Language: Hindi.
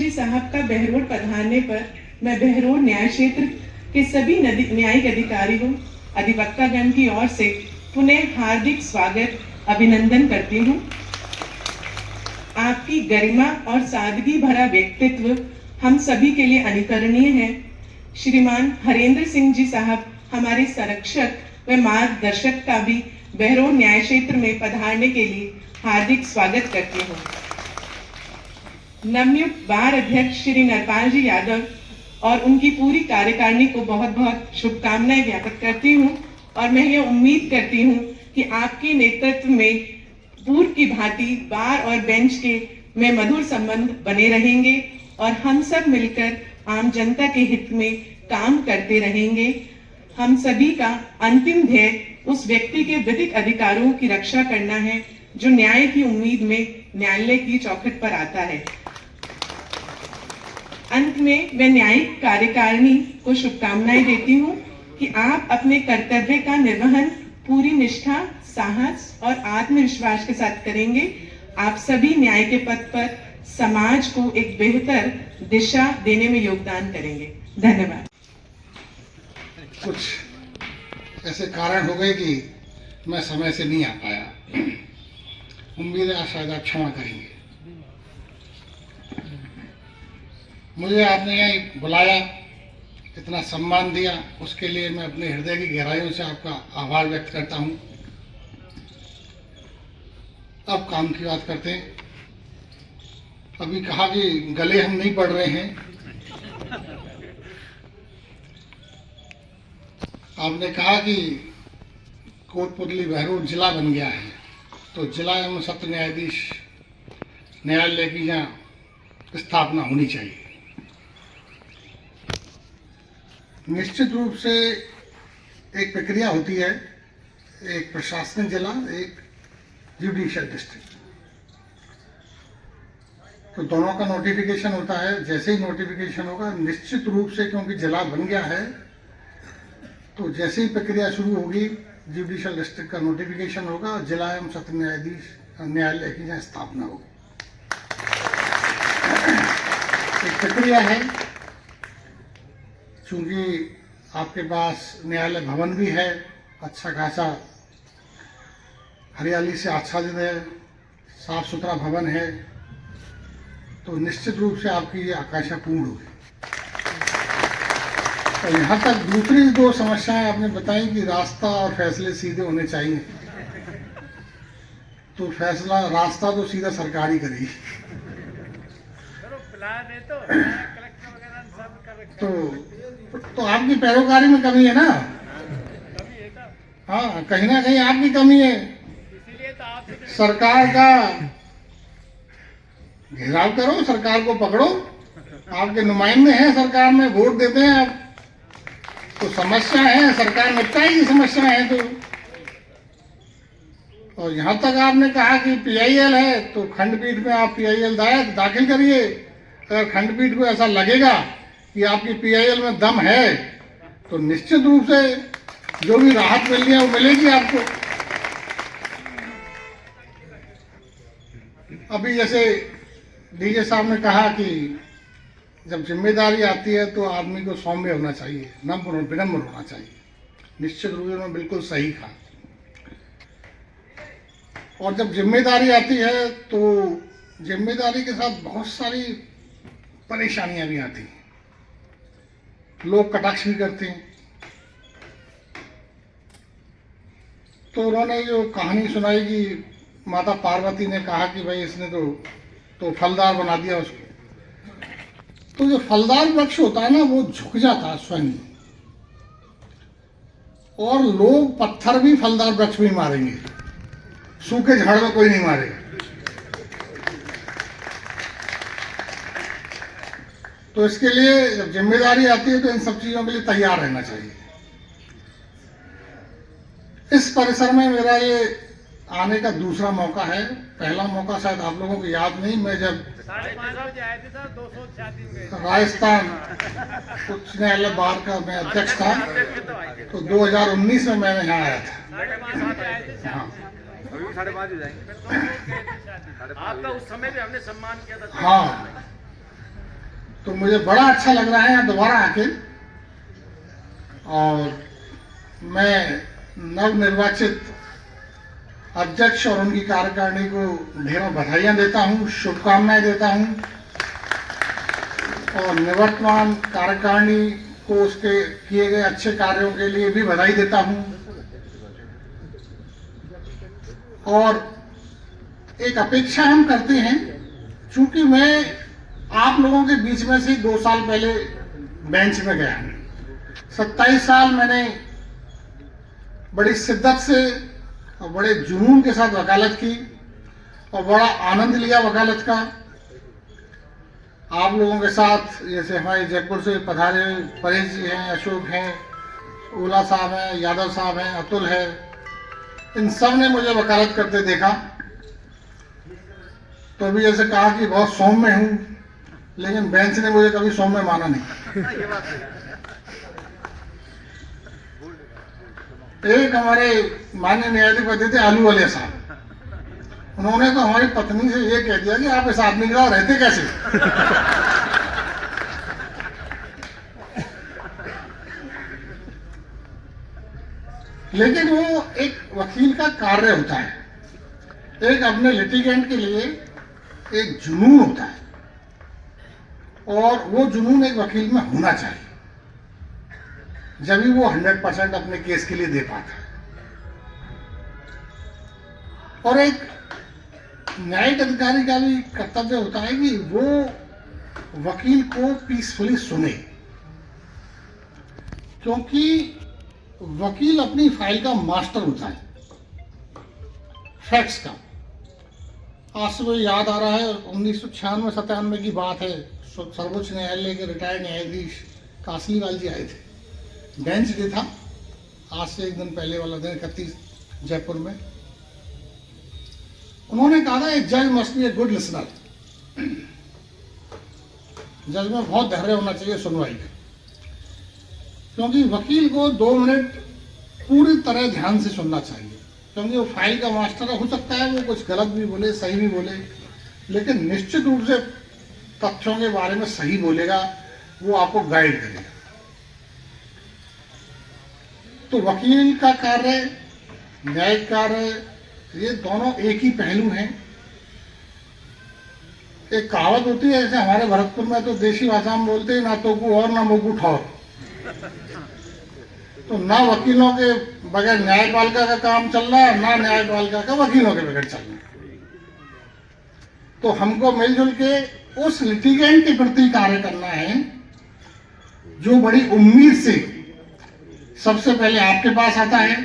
जी साहब का बहरोड पधारने पर मैं बहरोड न्याय क्षेत्र के सभी न्यायिक अधिकारियों अधिवक्तागण की ओर से पुनः हार्दिक स्वागत अभिनंदन करती हूँ। आपकी गरिमा और सादगी भरा व्यक्तित्व हम सभी के लिए अनुकरणीय है। श्रीमान हरेंद्र सिंह जी साहब हमारे संरक्षक व मार्गदर्शक का भी बहरोड न्याय क्षेत्र में पधारने के लिए हार्दिक स्वागत करती हूँ। नवनियुक्त बार अध्यक्ष श्री नरपाल जी यादव और उनकी पूरी कार्यकारिणी को बहुत बहुत शुभकामनाएं ज्ञापित करती हूँ और मैं ये उम्मीद करती हूँ कि आपके नेतृत्व में पूर्व की भांति बार और बेंच के में मधुर संबंध बने रहेंगे और हम सब मिलकर आम जनता के हित में काम करते रहेंगे। हम सभी का अंतिम ध्येय उस व्यक्ति के विधिक अधिकारों की रक्षा करना है जो न्याय की उम्मीद में न्यायालय की चौखट पर आता है। अंत में मैं न्यायिक कार्यकारिणी को शुभकामनाएं देती हूँ कि आप अपने कर्तव्य का निर्वहन पूरी निष्ठा, साहस और आत्मविश्वास के साथ करेंगे। आप सभी न्याय के पथ पर समाज को एक बेहतर दिशा देने में योगदान करेंगे। धन्यवाद। कुछ ऐसे कारण हो गए कि मैं समय से नहीं आ पाया। उम्मीद है शायद आप क्षमा करेंगे। मुझे आपने यहाँ बुलाया, इतना सम्मान दिया, उसके लिए मैं अपने हृदय की गहराइयों से आपका आभार व्यक्त करता हूँ। अब काम की बात करते हैं। अभी कहा कि गले हम नहीं पढ़ रहे हैं। आपने कहा कि कोटपुतली बहरोड जिला बन गया है, तो जिला एवं सत्र न्यायाधीश न्यायालय की यहाँ स्थापना होनी चाहिए। निश्चित रूप से एक प्रक्रिया होती है, एक प्रशासनिक जिला, एक जुडिशियल डिस्ट्रिक्ट, तो दोनों का नोटिफिकेशन होता है। जैसे ही नोटिफिकेशन होगा, निश्चित रूप से क्योंकि जिला बन गया है, तो जैसे ही प्रक्रिया शुरू होगी, जुडिशियल डिस्ट्रिक्ट का नोटिफिकेशन होगा, जिला एवं सत्र न्यायाधीश न्यायालय की यहाँ स्थापना होगी। एक प्रक्रिया है। चूंकि आपके पास न्यायालय भवन भी है, अच्छा खासा हरियाली से आच्छादित है, साफ सुथरा भवन है, तो निश्चित रूप से आपकी ये आकांक्षा पूर्ण होगी। तो यहाँ तक दूसरी दो समस्याएं आपने बताई कि रास्ता और फैसले सीधे होने चाहिए, तो फैसला रास्ता तो सीधा सरकार ही करेगी। तो आपकी पैरोकारी में कमी है ना? हाँ, कहीं ना कहीं आपकी कमी है। सरकार का घेराव करो, सरकार को पकड़ो। आपके नुमाइंदे हैं सरकार में, वोट देते हैं आप, तो समस्या है, सरकार निपटाएगी समस्या है। तो और यहाँ तक आपने कहा कि पीआईएल है, तो खंडपीठ में आप पीआईएल दाखिल करिए। अगर खंडपीठ को ऐसा लगेगा कि आपकी पीआईएल में दम है, तो निश्चित रूप से जो भी राहत मिलनी है वो मिलेगी आपको। अभी जैसे डीजे साहब ने कहा कि जब जिम्मेदारी आती है तो आदमी को सौम्य होना चाहिए, विनम्र होना चाहिए। निश्चित रूप से उन्होंने बिल्कुल सही कहा। और जब जिम्मेदारी आती है तो जिम्मेदारी के साथ बहुत सारी परेशानियां भी आती हैं। लोग कटाक्ष भी करते हैं। तो उन्होंने जो कहानी सुनाई कि माता पार्वती ने कहा कि भाई इसने तो फलदार बना दिया उसको। तो जो फलदार वृक्ष होता है ना, वो झुक जाता है स्वयं, और लोग पत्थर भी फलदार वृक्ष भी मारेंगे, सूखे झाड़ में कोई नहीं मारेगा। तो इसके लिए जब जिम्मेदारी आती है तो इन सब चीजों के लिए तैयार रहना चाहिए। इस परिसर में मेरा ये आने का दूसरा मौका है। पहला मौका शायद आप लोगों को याद नहीं, मैं जब राजस्थान उच्च न्यायालय बार का मैं अध्यक्ष था, तो 2019 में मैंने यहाँ आया था। हाँ, आपका उस समय भी हमने सम्मान किया था। हाँ, तो मुझे बड़ा अच्छा लग रहा है यहाँ दोबारा आके, और मैं नवनिर्वाचित अध्यक्ष और उनकी कार्यकारिणी को ढेरों बधाइयाँ देता हूँ, शुभकामनाएं देता हूँ, और निवर्तमान कार्यकारिणी को उसके किए गए अच्छे कार्यों के लिए भी बधाई देता हूँ। और एक अपेक्षा हम करते हैं, चूंकि मैं आप लोगों के बीच में से 2 साल पहले बेंच में गया, 27 साल मैंने बड़ी शिद्दत से और बड़े जुनून के साथ वकालत की और बड़ा आनंद लिया वकालत का। आप लोगों के साथ, जैसे हमारे जयपुर से पधारे परेश जी हैं, अशोक हैं, ओला साहब हैं, यादव साहब हैं, अतुल है, इन सब ने मुझे वकालत करते देखा तो अभी जैसे कहा कि बहुत सौम्य हूँ, लेकिन बेंच ने मुझे कभी सौम्य माना नहीं। एक हमारे माननीय न्यायाधीश थे आलू वाले साहब, उन्होंने तो हमारी पत्नी से ये कह दिया कि आप इस आदमी के साथ रहते कैसे। लेकिन वो एक वकील का कार्य होता है, एक अपने लिटिगेंट के लिए एक जुनून होता है, और वो जुनून एक वकील में होना चाहिए, जब भी वो 100% अपने केस के लिए दे पाता है। और एक न्यायिक अधिकारी का भी कर्तव्य होता है कि वो वकील को पीसफुली सुने, क्योंकि वकील अपनी फाइल का मास्टर होता है, फैक्ट्स का। आज से मुझे याद आ रहा है 1996-97 की बात है, सर्वोच्च न्यायालय के रिटायर्ड न्यायाधीश कासलीवाल जी आए थे, बेंच डे था, आज से 1 दिन पहले वाला दिन, 31 जयपुर में। उन्होंने कहा था, ए जज must be a good listener, जज में बहुत धैर्य होना चाहिए सुनवाई में, क्योंकि वकील को 2 मिनट पूरी तरह ध्यान से सुनना चाहिए, क्योंकि वो फाइल का मास्टर हो सकता है, वो कुछ गलत भी बोले, सही भी बोले, लेकिन निश्चित रूप से तथ्यों के बारे में सही बोलेगा, वो आपको गाइड करेगा। तो वकील का कार्य, न्यायिक कार्य, ये दोनों एक ही पहलू हैं। एक कहावत होती है, जैसे हमारे भरतपुर में तो देशी भाषा में बोलते हैं, ना तो को और ना मोकू ठौर। तो ना वकीलों के बगैर न्यायपालिका का काम चल रहा है, ना न्यायपालिका का वकीलों के बगैर चल रहा है। तो हमको मिलजुल के उस लिटिगेंट के प्रति कार्य करना है जो बड़ी उम्मीद से सबसे पहले आपके पास आता है,